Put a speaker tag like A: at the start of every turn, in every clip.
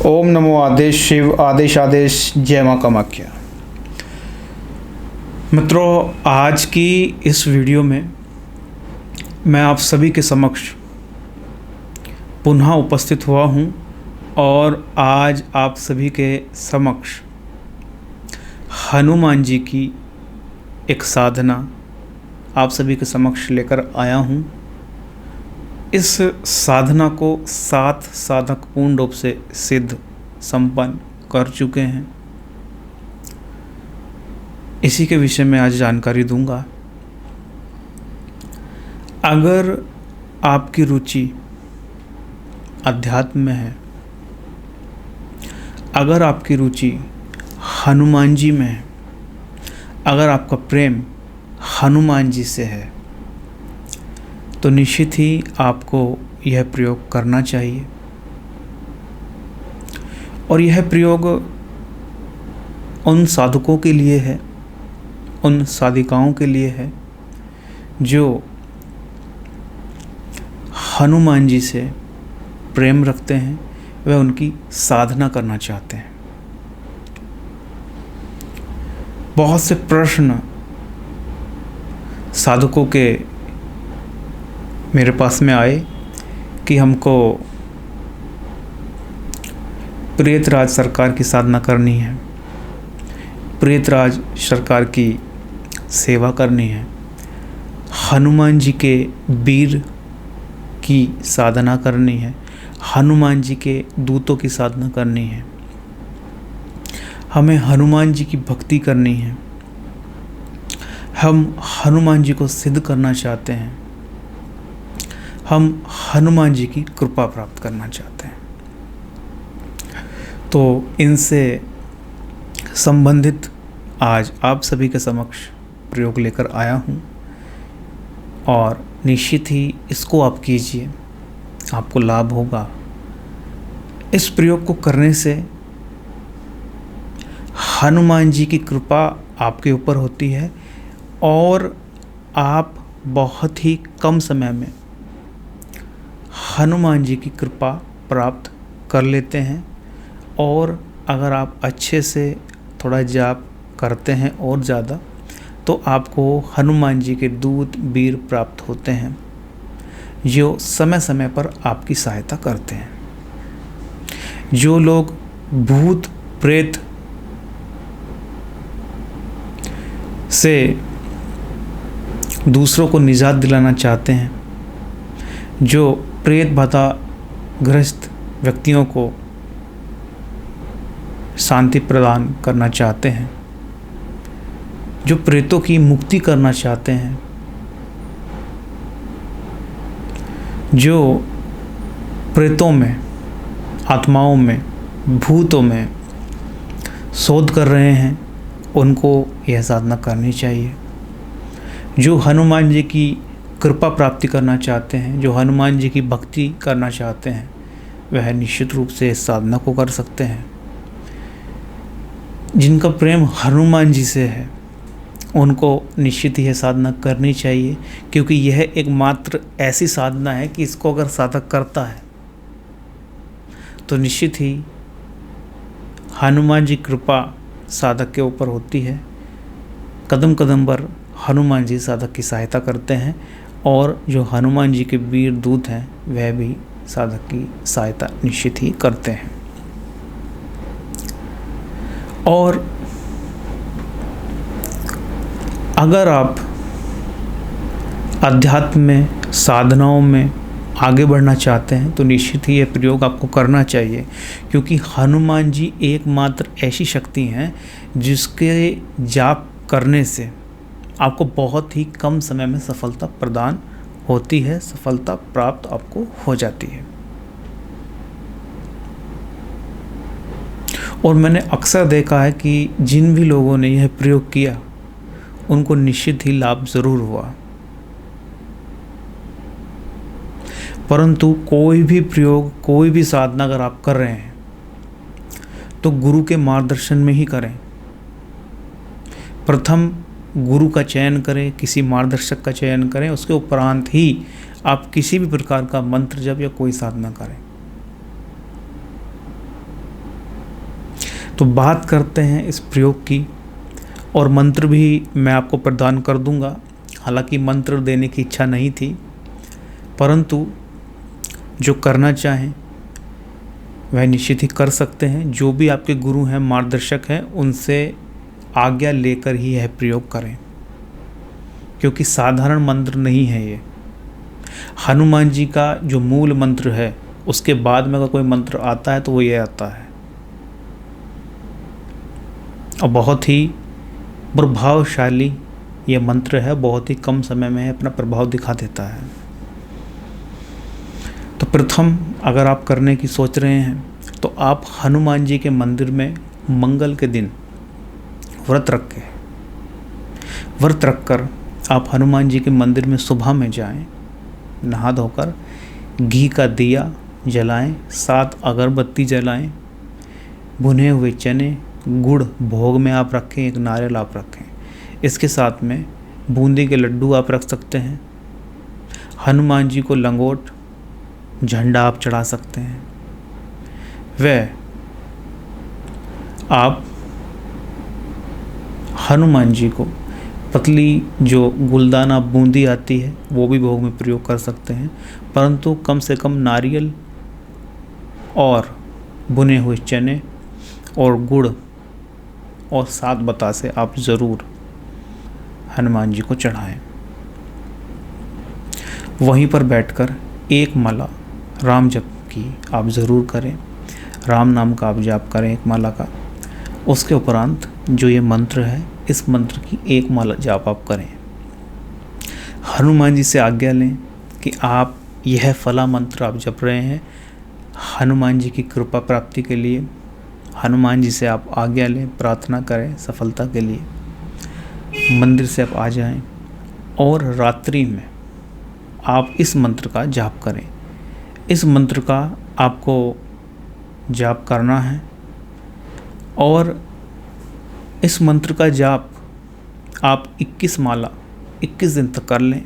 A: ओम नमो आदेश शिव आदेश आदेश जय माँ कामाख्या। मित्रों, आज की इस वीडियो में मैं आप सभी के समक्ष पुनः उपस्थित हुआ हूँ और आज आप सभी के समक्ष हनुमान जी की एक साधना आप सभी के समक्ष लेकर आया हूँ। इस साधना को 7 साधक पूर्ण रूप से सिद्ध संपन्न कर चुके हैं। इसी के विषय में आज जानकारी दूंगा। अगर आपकी रुचि अध्यात्म में है, अगर आपकी रुचि हनुमान जी में है, अगर आपका प्रेम हनुमान जी से है, तो निश्चित ही आपको यह प्रयोग करना चाहिए। और यह प्रयोग उन साधकों के लिए है, उन साधिकाओं के लिए है जो हनुमान जी से प्रेम रखते हैं, वे उनकी साधना करना चाहते हैं। बहुत से प्रश्न साधकों के मेरे पास में आए कि हमको प्रेतराज सरकार की साधना करनी है, प्रेतराज सरकार की सेवा करनी है, हनुमान जी के वीर की साधना करनी है, हनुमान जी के दूतों की साधना करनी है, हमें हनुमान जी की भक्ति करनी है, हम हनुमान जी को सिद्ध करना चाहते हैं, हम हनुमान जी की कृपा प्राप्त करना चाहते हैं। तो इनसे संबंधित आज आप सभी के समक्ष प्रयोग लेकर आया हूँ और निश्चित ही इसको आप कीजिए, आपको लाभ होगा। इस प्रयोग को करने से हनुमान जी की कृपा आपके ऊपर होती है और आप बहुत ही कम समय में हनुमान जी की कृपा प्राप्त कर लेते हैं। और अगर आप अच्छे से थोड़ा जाप करते हैं और ज़्यादा, तो आपको हनुमान जी के दूत वीर प्राप्त होते हैं जो समय समय पर आपकी सहायता करते हैं। जो लोग भूत प्रेत से दूसरों को निजात दिलाना चाहते हैं, जो प्रेत बाधा ग्रस्त व्यक्तियों को शांति प्रदान करना चाहते हैं, जो प्रेतों की मुक्ति करना चाहते हैं, जो प्रेतों में, आत्माओं में, भूतों में शोध कर रहे हैं, उनको यह साधना करनी चाहिए। जो हनुमान जी की कृपा प्राप्ति करना चाहते हैं, जो हनुमान जी की भक्ति करना चाहते हैं, वह निश्चित रूप से इस साधना को कर सकते हैं। जिनका प्रेम हनुमान जी से है, उनको निश्चित ही यह साधना करनी चाहिए, क्योंकि यह एकमात्र ऐसी साधना है कि इसको अगर साधक करता है तो निश्चित ही हनुमान जी कृपा साधक के ऊपर होती है। कदम कदम पर हनुमान जी साधक की सहायता करते हैं और जो हनुमान जी के वीर दूत हैं, वह भी साधक की सहायता निश्चित ही करते हैं। और अगर आप अध्यात्म में, साधनाओं में आगे बढ़ना चाहते हैं, तो निश्चित ही यह प्रयोग आपको करना चाहिए, क्योंकि हनुमान जी एकमात्र ऐसी शक्ति हैं जिसके जाप करने से आपको बहुत ही कम समय में सफलता प्रदान होती है, सफलता प्राप्त आपको हो जाती है। और मैंने अक्सर देखा है कि जिन भी लोगों ने यह प्रयोग किया, उनको निश्चित ही लाभ ज़रूर हुआ। परंतु कोई भी प्रयोग, कोई भी साधना अगर आप कर रहे हैं, तो गुरु के मार्गदर्शन में ही करें। प्रथम गुरु का चयन करें, किसी मार्गदर्शक का चयन करें, उसके उपरांत ही आप किसी भी प्रकार का मंत्र जप या कोई साधना करें। तो बात करते हैं इस प्रयोग की, और मंत्र भी मैं आपको प्रदान कर दूंगा। हालांकि मंत्र देने की इच्छा नहीं थी, परंतु जो करना चाहें वह निश्चित ही कर सकते हैं। जो भी आपके गुरु हैं, मार्गदर्शक हैं, उनसे आज्ञा लेकर ही यह प्रयोग करें, क्योंकि साधारण मंत्र नहीं है ये। हनुमान जी का जो मूल मंत्र है, उसके बाद में अगर कोई मंत्र आता है तो वो ये आता है, और बहुत ही प्रभावशाली ये मंत्र है। बहुत ही कम समय में अपना प्रभाव दिखा देता है। तो प्रथम अगर आप करने की सोच रहे हैं तो आप हनुमान जी के मंदिर में मंगल के दिन व्रत रखकर आप हनुमान जी के मंदिर में सुबह में जाएं, नहा धोकर घी का दिया जलाएं, 7 अगरबत्ती जलाएं, भुने हुए चने, गुड़ भोग में आप रखें, 1 नारियल आप रखें। इसके साथ में बूंदी के लड्डू आप रख सकते हैं। हनुमान जी को लंगोट, झंडा आप चढ़ा सकते हैं। वह आप हनुमान जी को पतली जो गुलदाना बूंदी आती है वो भी भोग में प्रयोग कर सकते हैं, परंतु कम से कम नारियल और भुने हुए चने और गुड़ और 7 बतासे आप ज़रूर हनुमान जी को चढ़ाएं। वहीं पर बैठकर 1 माला राम जप की आप ज़रूर करें। राम नाम का आप जाप करें 1 माला का। उसके उपरांत जो ये मंत्र है, इस मंत्र की 1 माला जाप आप करें। हनुमान जी से आज्ञा लें कि आप यह फला मंत्र आप जप रहे हैं हनुमान जी की कृपा प्राप्ति के लिए। हनुमान जी से आप आज्ञा लें, प्रार्थना करें सफलता के लिए। मंदिर से आप आ जाएं और रात्रि में आप इस मंत्र का जाप करें। इस मंत्र का आपको जाप करना है और इस मंत्र का जाप आप 21 माला 21 दिन तक कर लें।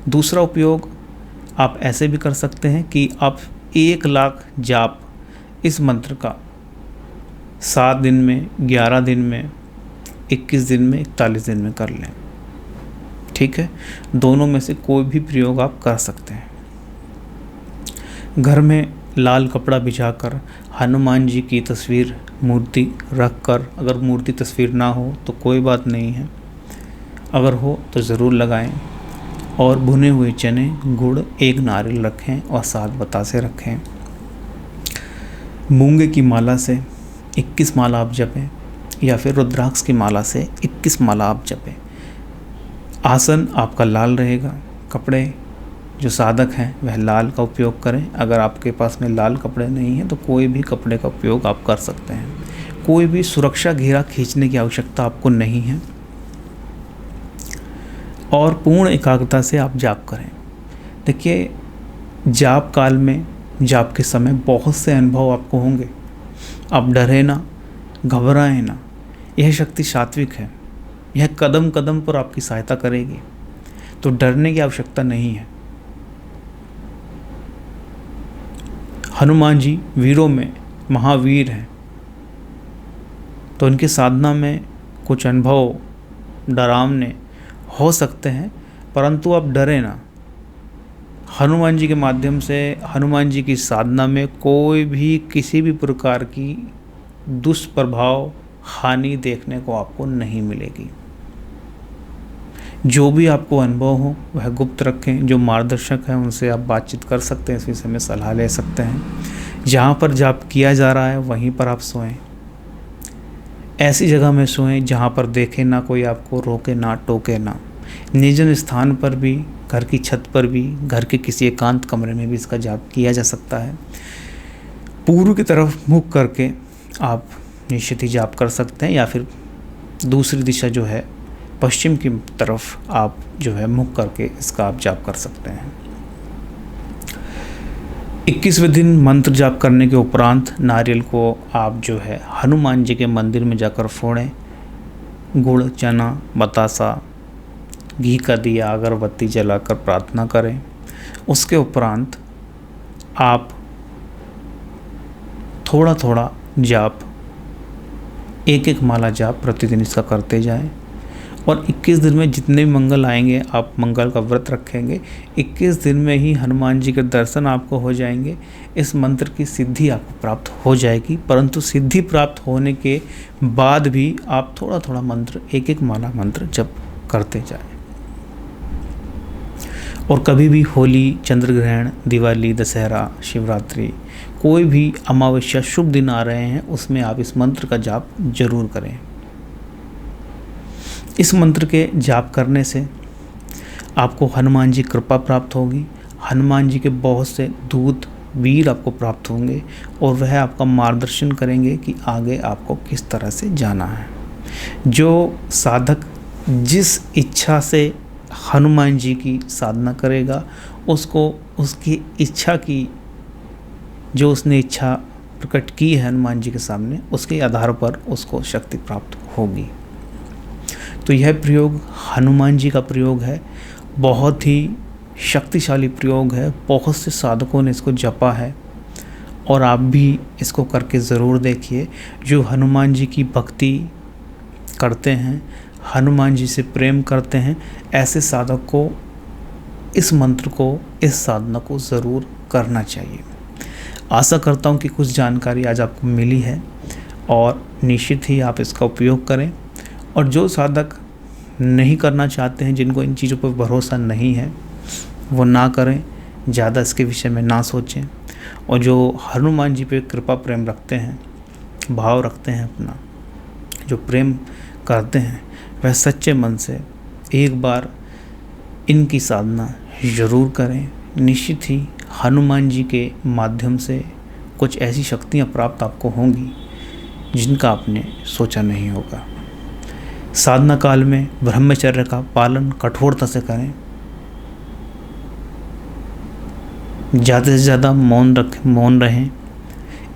A: दूसरा उपयोग आप ऐसे भी कर सकते हैं कि आप 1 लाख जाप इस मंत्र का 7 दिन में, 11 दिन में, 21 दिन में, 41 दिन में कर लें। ठीक है, दोनों में से कोई भी प्रयोग आप कर सकते हैं। घर में लाल कपड़ा बिछाकर हनुमान जी की तस्वीर मूर्ति रख कर, अगर मूर्ति तस्वीर ना हो तो कोई बात नहीं है, अगर हो तो ज़रूर लगाएं। और भुने हुए चने, गुड़, 1 नारियल रखें और 7 बतासे रखें। मूंगे की माला से 21 माला आप जपें, या फिर रुद्राक्ष की माला से 21 माला आप जपें। आसन आपका लाल रहेगा। कपड़े जो साधक हैं वह लाल का उपयोग करें। अगर आपके पास में लाल कपड़े नहीं हैं तो कोई भी कपड़े का उपयोग आप कर सकते हैं। कोई भी सुरक्षा घेरा खींचने की आवश्यकता आपको नहीं है। और पूर्ण एकाग्रता से आप जाप करें। देखिए, जाप काल में, जाप के समय बहुत से अनुभव आपको होंगे। आप डरे ना, घबराएं ना। यह शक्ति सात्विक है। यह कदम कदम पर आपकी सहायता करेगी, तो डरने की आवश्यकता नहीं है। हनुमान जी वीरों में महावीर हैं, तो उनकी साधना में कुछ अनुभव डरावने हो सकते हैं, परंतु आप डरे ना। हनुमान जी के माध्यम से, हनुमान जी की साधना में कोई भी किसी भी प्रकार की दुष्प्रभाव, हानि देखने को आपको नहीं मिलेगी। जो भी आपको अनुभव हो वह गुप्त रखें। जो मार्गदर्शक हैं उनसे आप बातचीत कर सकते हैं, इस विषय में सलाह ले सकते हैं। जहाँ पर जाप किया जा रहा है वहीं पर आप सोएं। ऐसी जगह में सोएं जहाँ पर देखे ना कोई, आपको रोके ना, टोके ना। निर्जन स्थान पर भी, घर की छत पर भी, घर के किसी एकांत कमरे में भी इसका जाप किया जा सकता है। पूर्व की तरफ मुख करके आप निश्चित ही जाप कर सकते हैं, या फिर दूसरी दिशा जो है पश्चिम की तरफ आप जो है मुख करके इसका आप जाप कर सकते हैं। 21वें दिन मंत्र जाप करने के उपरांत नारियल को आप जो है हनुमान जी के मंदिर में जाकर फोड़ें। गुड़, चना, बतासा, घी का दिया, अगरबत्ती जलाकर प्रार्थना करें। उसके उपरांत आप थोड़ा थोड़ा जाप एक एक माला जाप प्रतिदिन इसका करते जाएं और 21 दिन में जितने भी मंगल आएंगे आप मंगल का व्रत रखेंगे, 21 दिन में ही हनुमान जी के दर्शन आपको हो जाएंगे। इस मंत्र की सिद्धि आपको प्राप्त हो जाएगी, परंतु सिद्धि प्राप्त होने के बाद भी आप थोड़ा थोड़ा मंत्र, एक एक माला मंत्र जप करते जाएं। और कभी भी होली, चंद्र ग्रहण, दिवाली, दशहरा, शिवरात्रि, कोई भी अमावस्या शुभ दिन आ रहे हैं उसमें आप इस मंत्र का जाप जरूर करें। इस मंत्र के जाप करने से आपको हनुमान जी कृपा प्राप्त होगी, हनुमान जी के बहुत से दूत वीर आपको प्राप्त होंगे और वह आपका मार्गदर्शन करेंगे कि आगे आपको किस तरह से जाना है। जो साधक जिस इच्छा से हनुमान जी की साधना करेगा उसको उसकी इच्छा की, जो उसने इच्छा प्रकट की है हनुमान जी के सामने, उसके आधार पर उसको शक्ति प्राप्त होगी। तो यह प्रयोग हनुमान जी का प्रयोग है, बहुत ही शक्तिशाली प्रयोग है, बहुत से साधकों ने इसको जपा है और आप भी इसको करके ज़रूर देखिए। जो हनुमान जी की भक्ति करते हैं, हनुमान जी से प्रेम करते हैं, ऐसे साधक को इस मंत्र को, इस साधना को ज़रूर करना चाहिए। आशा करता हूँ कि कुछ जानकारी आज आपको मिली है और निश्चित ही आप इसका उपयोग करें। और जो साधक नहीं करना चाहते हैं, जिनको इन चीज़ों पर भरोसा नहीं है, वो ना करें, ज़्यादा इसके विषय में ना सोचें। और जो हनुमान जी पे कृपा प्रेम रखते हैं, भाव रखते हैं, अपना जो प्रेम करते हैं, वह सच्चे मन से एक बार इनकी साधना ज़रूर करें। निश्चित ही हनुमान जी के माध्यम से कुछ ऐसी शक्तियाँ प्राप्त आपको होंगी जिनका आपने सोचा नहीं होगा। साधना काल में ब्रह्मचर्य का पालन कठोरता से करें, ज़्यादा से ज़्यादा मौन रहें,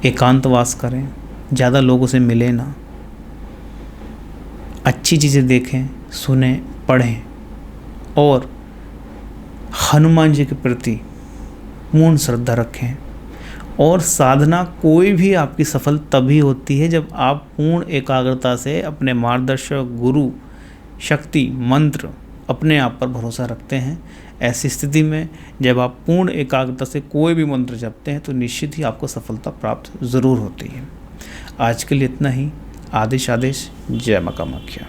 A: एकांतवास करें, ज़्यादा लोगों से मिलें ना, अच्छी चीज़ें देखें, सुनें, पढ़ें और हनुमान जी के प्रति पूर्ण श्रद्धा रखें। और साधना कोई भी आपकी सफल तभी होती है जब आप पूर्ण एकाग्रता से अपने मार्गदर्शक, गुरु, शक्ति, मंत्र, अपने आप पर भरोसा रखते हैं। ऐसी स्थिति में जब आप पूर्ण एकाग्रता से कोई भी मंत्र जपते हैं तो निश्चित ही आपको सफलता प्राप्त ज़रूर होती है। आज के लिए इतना ही। आदेश आदेश। जय मां कामाख्या।